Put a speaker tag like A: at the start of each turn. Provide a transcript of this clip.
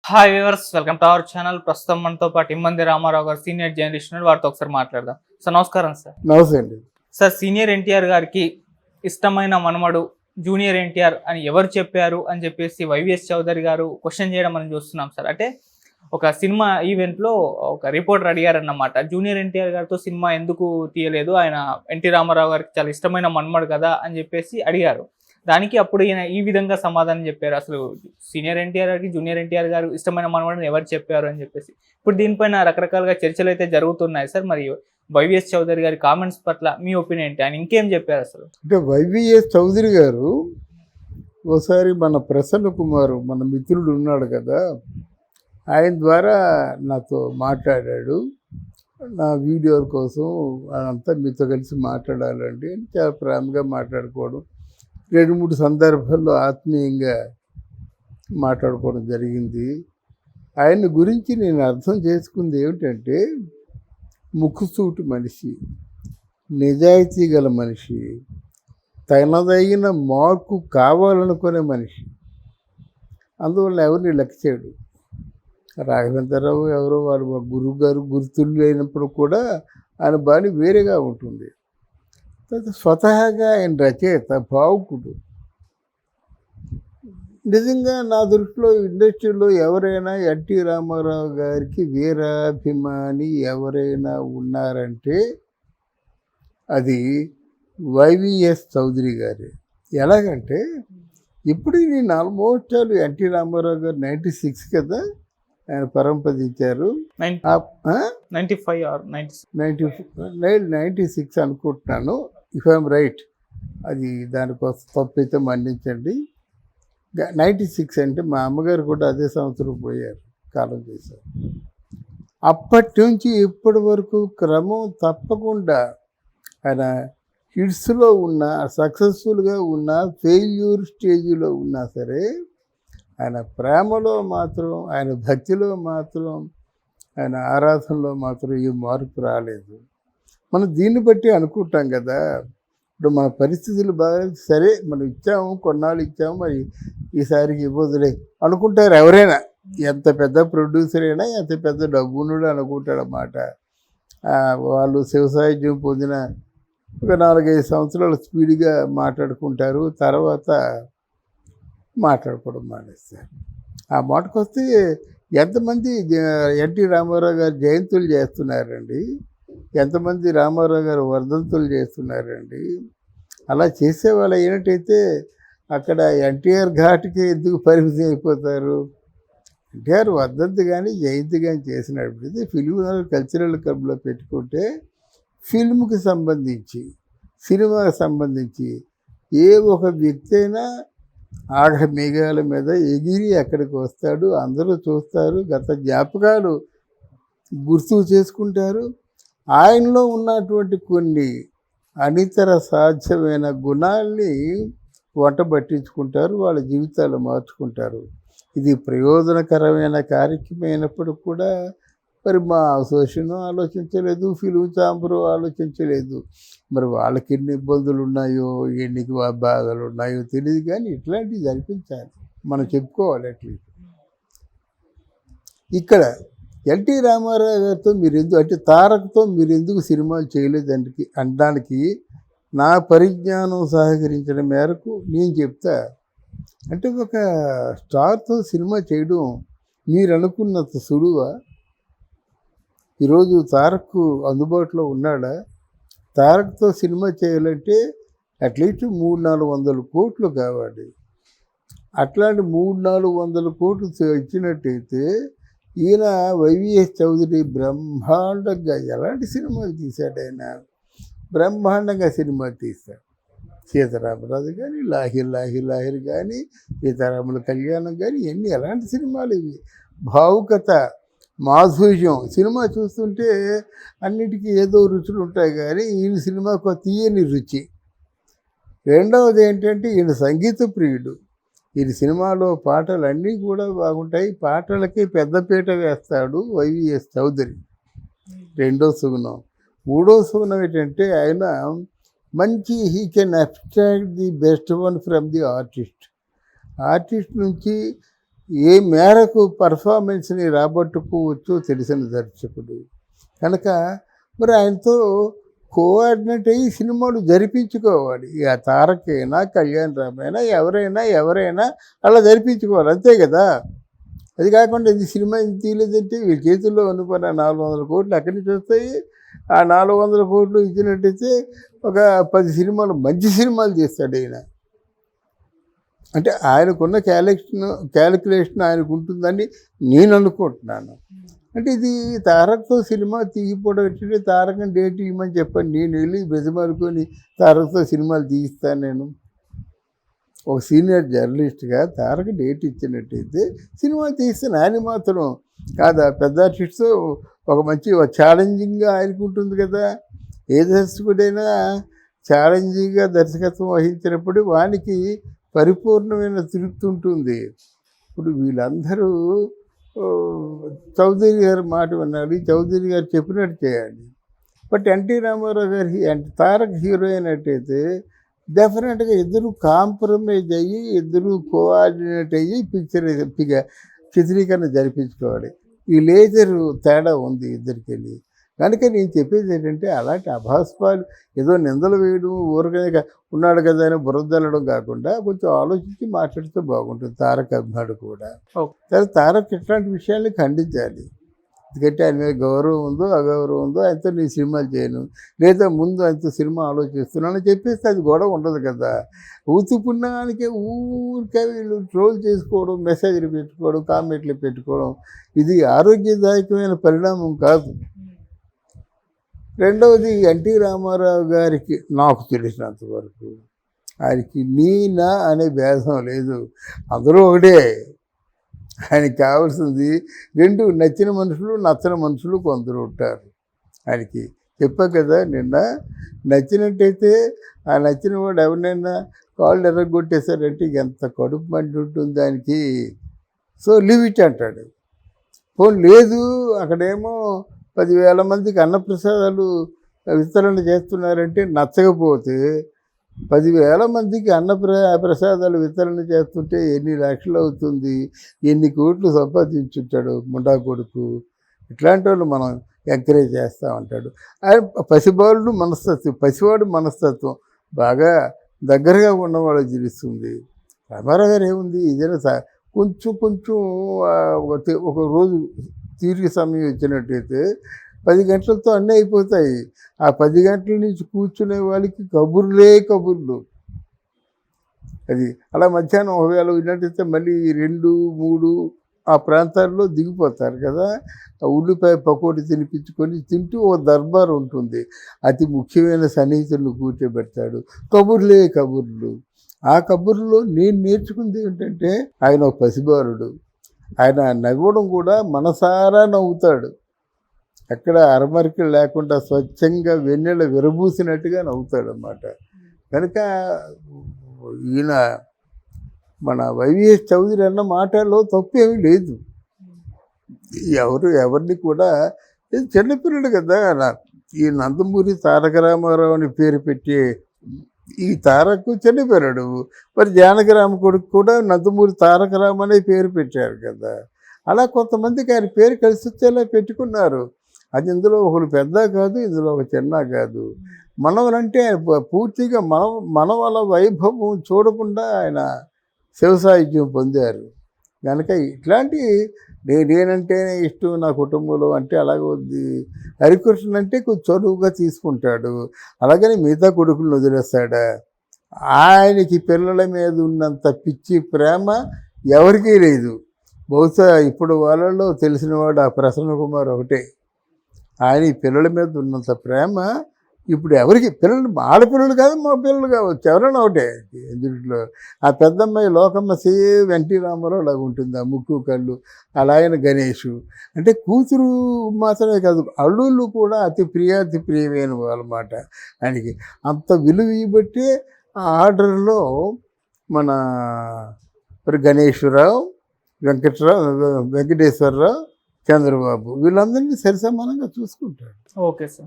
A: Hi viewers, welcome to our channel. ప్రస్తుతం మనతో పాటు ఇమ్మంది రామారావు గారు సీనియర్ జర్నలిస్ట్ ఉన్నారు. వారితో ఒకసారి మాట్లాడదాం. సార్ నమస్కారం. సార్
B: నమస్తే అండి.
A: సార్ సీనియర్ ఎన్టీఆర్ గారికి ఇష్టమైన మనమడు జూనియర్ ఎన్టీఆర్ అని ఎవరు చెప్పారు అని చెప్పేసి వైవిఎస్ చౌదరి గారు క్వశ్చన్ చేయడం మనం చూస్తున్నాం. సార్ అంటే ఒక సినిమా ఈవెంట్లో ఒక రిపోర్టర్ అడిగారన్నమాట, జూనియర్ ఎన్టీఆర్ గారితో సినిమా ఎందుకు తీయలేదు, ఆయన ఎన్టీ రామారావు గారికి చాలా ఇష్టమైన మనమడు కదా అని చెప్పేసి అడిగారు. దానికి అప్పుడు ఈయన ఈ విధంగా సమాధానం చెప్పారు, అసలు సీనియర్ ఎన్టీఆర్ గారికి జూనియర్ ఎన్టీఆర్ గారు ఇష్టమైన మనవడిని ఎవరు చెప్పారు అని చెప్పేసి. ఇప్పుడు దీనిపైన రకరకాలుగా చర్చలు అయితే జరుగుతున్నాయి సార్. మరి వైవిఎస్ చౌదరి గారి కామెంట్స్ పట్ల మీ ఒపీనియన్ ఏంటి? ఆయన ఇంకేం చెప్పారు అసలు?
B: అంటే వైవిఎస్ చౌదరి గారు ఓసారి మన ప్రసన్న కుమార్, మన మిత్రుడు ఉన్నాడు కదా, ఆయన ద్వారా నాతో మాట్లాడాడు. నా వీడియోల కోసం అంతా మీతో కలిసి మాట్లాడాలండి అని చాలా ప్రేమగా మాట్లాడుకోవడం, 2-3 సందర్భాల్లో ఆత్మీయంగా మాట్లాడుకోవడం జరిగింది. ఆయన గురించి నేను అర్థం చేసుకుంది ఏమిటంటే, ముక్కుసూటి మనిషి, నిజాయితీ గల మనిషి, తనదైన మార్పు కావాలనుకునే మనిషి. అందువల్ల ఎవరిని లెక్క చేయడు. రాఘవేంద్రరావు ఎవరో వారు గురువు గారు గుర్తులు అయినప్పుడు కూడా ఆయన బాణి వేరేగా ఉంటుంది. స్వతహాగా ఆయన రచయిత, భావుకుడు. నిజంగా నా దృష్టిలో ఇండస్ట్రీలో ఎవరైనా ఎన్టీ రామారావు గారికి వీరాభిమాని ఎవరైనా ఉన్నారంటే అది వైవిఎస్ చౌదరి గారే. ఎలాగంటే ఇప్పుడు నేను ఆల్మోస్ట్ ఎన్టీ రామారావు గారు 96 కదా ఆయన పరంపదించారు. 96 అనుకుంటున్నాను, ఇఫ్ ఐఎమ్ రైట్. అది దానికోసం తప్పు అయితే మన్నించండి. 96 అంటే మా అమ్మగారు కూడా అదే సంవత్సరం పోయారు, కాలం చేశారు. అప్పటి నుంచి ఇప్పటి వరకు క్రమం తప్పకుండా ఆయన హిట్స్లో ఉన్నా, సక్సెస్ఫుల్గా ఉన్నా, ఫెయిల్యూర్ స్టేజ్లో ఉన్నా సరే, ఆయన ప్రేమలో మాత్రం, ఆయన భక్తిలో మాత్రం, ఆయన ఆరాధనలో మాత్రం ఏ మార్పు రాలేదు. మనం దీన్ని బట్టి అనుకుంటాం కదా, ఇప్పుడు మన పరిస్థితులు బాగా సరే, మనం ఇచ్చాము, కొన్నాళ్ళు ఇచ్చాము, మరి ఈసారికి ఇవ్వదులే అనుకుంటారు ఎవరైనా. ఎంత పెద్ద ప్రొడ్యూసర్ అయినా, ఎంత పెద్ద డబ్బునుడు అనుకుంటాడు అన్నమాట. వాళ్ళు శివసాహిత్యం పొందిన ఒక 4-5 సంవత్సరాలు స్పీడ్గా మాట్లాడుకుంటారు, తర్వాత మాట్లాడుకోవడం మానేస్తారు. ఆ మాటకు వస్తే ఎంతమంది ఎన్టీ రామారావు గారు జయంతులు చేస్తున్నారండి, ఎంతమంది రామారావు గారు వర్ధంతులు చేస్తున్నారండి. అలా చేసేవాళ్ళు అయినట్టయితే అక్కడ ఎన్టీఆర్ ఘాట్కి ఎందుకు పరిమితి అయిపోతారు? ఎన్టీఆర్ వర్ధంతి కానీ జయంతి కానీ చేసినప్పుడు ఫిల్మ్ కల్చరల్ క్లబ్లో పెట్టుకుంటే ఫిల్మ్కి సంబంధించి, సినిమాకి సంబంధించి ఏ ఒక వ్యక్తి అయినా ఆగ మేఘాల మీద ఎగిరి అక్కడికి వస్తాడు, అందరూ చూస్తారు, గత జ్ఞాపకాలు గుర్తు చేసుకుంటారు. ఆయనలో ఉన్నటువంటి కొన్ని అనితర సాధ్యమైన గుణాల్ని వంట పట్టించుకుంటారు, వాళ్ళ జీవితాలు మార్చుకుంటారు. ఇది ప్రయోజనకరమైన కార్యక్రమం అయినప్పుడు కూడా మరి మా అసోసియేషన్ ఆలోచించలేదు, ఫిల్మ్ ఛాంబరు ఆలోచించలేదు. మరి వాళ్ళకి ఎన్ని ఇబ్బందులు ఉన్నాయో, ఎన్ని బాధలు ఉన్నాయో తెలియదు, కానీ ఇట్లాంటివి జరిపించాలి, మనం చెప్పుకోవాలి. అట్లీస్ట్ ఇక్కడ ఎన్టీ రామారావు గారితో మీరు ఎందుకు, అంటే తారక్తో మీరు ఎందుకు సినిమాలు చేయలేదండి అనడానికి నా పరిజ్ఞానం సహకరించిన మేరకు నేను చెప్తా. అంటే ఒక స్టార్తో సినిమా చేయడం మీరు అనుకున్నంత సులువా? ఈరోజు తారక్ అందుబాటులో ఉన్నాడా? తారక్తో సినిమా చేయాలంటే అట్లీస్ట్ 300-400 కోట్లు కావాలి. అట్లాంటి 300-400 కోట్లు ఇచ్చినట్టయితే ఈయన వైవిఎస్ చౌదరి బ్రహ్మాండంగా ఎలాంటి సినిమాలు తీశాడు? ఆయన బ్రహ్మాండంగా సినిమా తీశాడు. సీతారామరాజు కానీ, లాహిర్ కానీ, సీతారాముల కళ్యాణం కానీ, ఇవన్నీ ఎలాంటి సినిమాలు ఇవి? భావుకత, మాధుర్యం. సినిమా చూస్తుంటే అన్నిటికీ ఏదో రుచులు ఉంటాయి, కానీ ఈయన సినిమాకు తీయని రుచి. రెండవది ఏంటంటే ఈయన సంగీత ప్రియుడు. ఈయన సినిమాలో పాటలు అన్నీ కూడా బాగుంటాయి, పాటలకి పెద్దపీట వేస్తాడు వైవిఎస్ చౌదరి. రెండో సుగుణం. మూడో సుగుణం ఏంటంటే ఆయన మంచి he can abstract the best one from the artist. Artist నుంచి ఏ మేరకు పర్ఫార్మెన్స్ని రాబట్టుకోవచ్చో తెలిసిన దర్శకుడు కనుక మరి ఆయనతో కోఆర్డినేట్ అయ్యి సినిమాలు జరిపించుకోవాలి. ఇక తారకైనా కళ్యాణ్ రామైనా ఎవరైనా అలా జరిపించుకోవాలి, అంతే కదా. అది కాకుండా ఇది సినిమా ఇంత తీయలేదంటే వీళ్ళ చేతుల్లో అనుకున్న 400 కోట్లు ఎక్కడి నుంచి వస్తాయి? ఆ 400 కోట్లు ఇచ్చినట్టయితే ఒక 10 సినిమాలు మంచి సినిమాలు తీస్తాడు ఈయన. అంటే ఆయనకున్న క్యాలిక్యులేషన్ ఆయనకు ఉంటుందని నేను అనుకుంటున్నాను. అంటే ఇది తారక్తో సినిమా తీయకపోవడం ఏంటంటే తారకని డేట్ ఇవ్వమని చెప్పండి, నేను వెళ్ళి బ్రతిమాలుకొని తారక్తో సినిమాలు తీయిస్తాను. నేను ఒక సీనియర్ జర్నలిస్ట్గా తారక డేట్ ఇచ్చినట్టయితే సినిమా తీస్తాను. ఆయన మాత్రం కాదా, పెద్ద ఆర్టిస్ట్తో ఒక మంచి ఛాలెంజింగ్గా ఆయనకు ఉంటుంది కదా. ఏ దర్శకుడైనా ఛాలెంజింగ్గా దర్శకత్వం వహించినప్పుడు వానికి పరిపూర్ణమైన తృప్తి ఉంటుంది. ఇప్పుడు వీళ్ళందరూ చౌదరి గారి మాట వినాలి, చౌదరి గారు చెప్పినట్టు చేయాలి. బట్ ఎన్టీ రామారావు గారి తారక్ హీరో అయినట్టయితే డెఫినెట్గా ఇద్దరు కాంప్రమైజ్ అయ్యి ఇద్దరు కోఆర్డినేట్ అయ్యి చిత్రీకరణ జరిపించుకోవాలి. ఈ లేజరు తేడా ఉంది ఇద్దరికి. కనుక నేను చెప్పేది ఏంటంటే అలాంటి అభాస్పాలు ఏదో నిందలు వేయడం ఊరకనే ఉన్నాడు కదా అని బురదల్లడం కాకుండా కొంచెం ఆలోచించి మాట్లాడితే బాగుంటుంది. తారక్ అభిమానుడు కూడా సరే తారక్ ఇట్లాంటి విషయాల్ని ఖండించాలి. ఎందుకంటే ఆయన మీద గౌరవం ఉందో అగౌరవం ఉందో ఆయనతో నేను సినిమాలు చేయను, లేదా ముందు ఆయనతో సినిమా ఆలోచిస్తున్నాను చెప్పేస్తే అది గొడవ ఉండదు కదా. ఊతుపుణ్యానికే ఊరికే వీళ్ళు ట్రోల్ చేసుకోవడం, మెసేజ్లు పెట్టుకోవడం, కామెంట్లు పెట్టుకోవడం ఇది ఆరోగ్యదాయకమైన పరిణామం కాదు. రెండవది ఎన్టీ రామారావు గారికి నాకు తెలిసినంత వరకు ఆయనకి నా అనే భేదం లేదు, అందరూ ఒకటే. ఆయనకి కావాల్సింది రెండు, నచ్చిన మనుషులు నచ్చని మనుషులు కొందరు ఉంటారు. ఆయనకి చెప్పా కదా నిన్న, నచ్చినట్టయితే ఆ నచ్చిన వాడు ఎవరినైనా కాళ్ళు ఎర్రగొట్టేశారంటే ఎంత కడుపు మండి ఉంటుంది ఆయనకి. సో లీవ్ ఇట్ అంటాడు. పోనీ లేదు అక్కడేమో 10,000 మందికి అన్నప్రసాదాలు వితరణ చేస్తున్నారంటే నచ్చకపోతే 10,000 మందికి ప్రసాదాలు వితరణ చేస్తుంటే ఎన్ని లక్షలు అవుతుంది, ఎన్ని కోట్లు సంపాదించుంటాడు ముండా కొడుకు. ఇట్లాంటి వాళ్ళు మనం ఎంకరేజ్ చేస్తూ ఉంటాడు. పసివాడు మనస్తత్వం బాగా దగ్గరగా ఉన్నవాళ్ళు తెలుస్తుంది. రామారావు గారు ఏముంది, ఏదైనా కొంచెం ఒక రోజు తీరిక సమయం ఇచ్చినట్టయితే 10 గంటలతో అన్నీ అయిపోతాయి. ఆ 10 గంటల నుంచి కూర్చునే వాళ్ళకి కబుర్లు. అది అలా మధ్యాహ్నం ఒకవేళ విన్నట్టయితే మళ్ళీ 2, 3 ఆ ప్రాంతాల్లో దిగిపోతారు కదా. ఉల్లిపాయ పకోడీ తినిపించుకొని తింటూ ఓ దర్బార్ ఉంటుంది. అతి ముఖ్యమైన సన్నిహితులను కూర్చోబెడతాడు. కబుర్లు. ఆ కబుర్లో నేను నేర్చుకుంది ఏంటంటే ఆయన ఒక పసిబాలుడు. ఆయన నవ్వడం కూడా మనసారా నవ్వుతాడు. ఎక్కడ అరమరికలు లేకుండా స్వచ్ఛంగా వెన్నెల విరబూసినట్టుగా నవ్వుతాడు అన్నమాట. కనుక ఈయన మన వైవిఎస్ చౌదరి అన్న మాటల్లో తప్పేమీ లేదు. ఎవరిని కూడా చిన్నపిల్లడు కదా. ఈ నందమూరి తారక రామారావు అని పేరు పెట్టి ఈ తారక్ చనిపోయాడు. మరి జానకిరామ కొడుకు కూడా నందమూరి తారక రామ అనే పేరు పెట్టారు కదా. అలా కొంతమందికి ఆయన పేరు కలిసి వచ్చేలా పెట్టుకున్నారు. అది ఇందులో ఒకరు పెద్ద కాదు, ఇందులో ఒక చిన్న కాదు. మనవలంటే పూర్తిగా మనవల వైభవం చూడకుండా ఆయన శివసాహిత్యం పొందారు. కనుక ఇట్లాంటి నేనంటేనే ఇష్టం నా కుటుంబంలో అంటే అలాగే ఉంది. హరికృష్ణ అంటే కొంచెం చనువుగా తీసుకుంటాడు, అలాగని మిగతా కొడుకులను వదిలేస్తాడా? ఆయనకి పిల్లల మీద ఉన్నంత పిచ్చి ప్రేమ ఎవరికీ లేదు. బహుశా ఇప్పుడు వాళ్ళలో తెలిసినవాడు ఆ ప్రసన్న కుమార్ ఒకటే. ఆయన ఈ పిల్లల మీద ఉన్నంత ప్రేమ ఇప్పుడు ఎవరికి పిల్లలు ఆడపిల్లలు కాదు, మా పిల్లలు కావచ్చు, ఎవరైనా ఒకటే. ఇందులో ఆ పెద్దమ్మాయి లోకమ్మ సేమ్ ఎన్టీ రామారావు లాగా ఉంటుంది, ఆ ముక్కు కళ్ళు. అలాగే గణేష్ అంటే కూతురు మాత్రమే కాదు, అల్లుళ్ళు కూడా అతి ప్రియమైన వాళ్ళమాట. ఆయనకి అంత విలువ ఇవ్వబట్టి ఆ ఆర్డర్లో మన గణేశ్వరరావు, వెంకటేశ్వరరావు, చంద్రబాబు వీళ్ళందరినీ సరిసమానంగా చూసుకుంటాడు.
A: Okay sir.